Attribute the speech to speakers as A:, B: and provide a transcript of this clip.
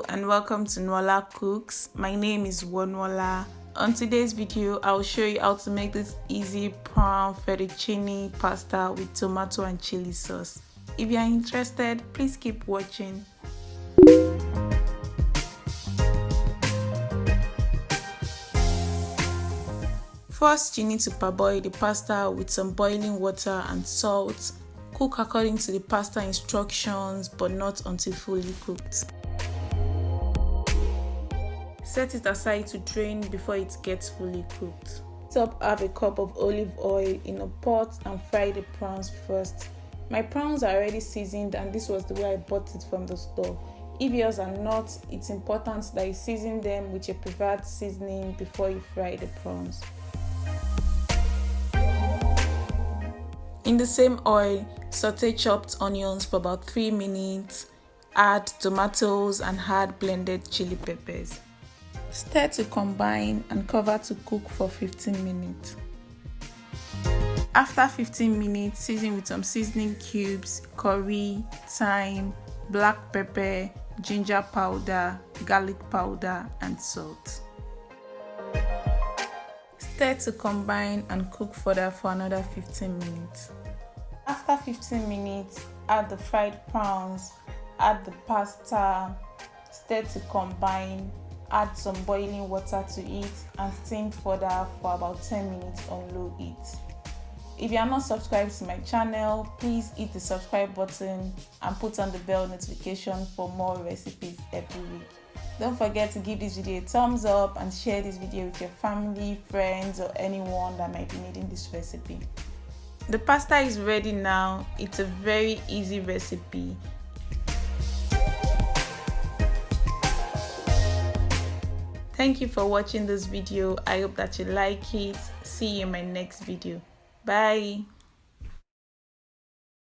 A: Hello and welcome to Nwola Cooks. My name is Nwola. On today's video, I will show you how to make this easy prawn fettuccine pasta with tomato and chili sauce. If you are interested, please keep watching. First, you need to parboil the pasta with some boiling water and salt. Cook according to the pasta instructions, but not until fully cooked. Set it aside to drain before it gets fully cooked. Top half a cup of olive oil in a pot and fry the prawns first. My prawns are already seasoned and this was the way I bought it from the store. If yours are not, it's important that you season them with your preferred seasoning before you fry the prawns. In the same oil, saute chopped onions for about 3 minutes, add tomatoes and add blended chili peppers. Stir to combine and cover to cook for 15 minutes. After 15 minutes, season with some seasoning cubes, curry, thyme, black pepper, ginger powder, garlic powder and salt. Stir to combine and cook further for another 15 minutes. After 15 minutes, add the fried prawns, add the pasta, stir to combine, add some boiling water to it and steam further for about 10 minutes on low heat. If you are not subscribed to my channel, please hit the subscribe button and put on the bell notification for more recipes every week. Don't forget to give this video a thumbs up and share this video with your family, friends or anyone that might be needing this recipe. The pasta is ready now. It's a very easy recipe. Thank you for watching this video. I hope that you like it. See you in my next video. Bye.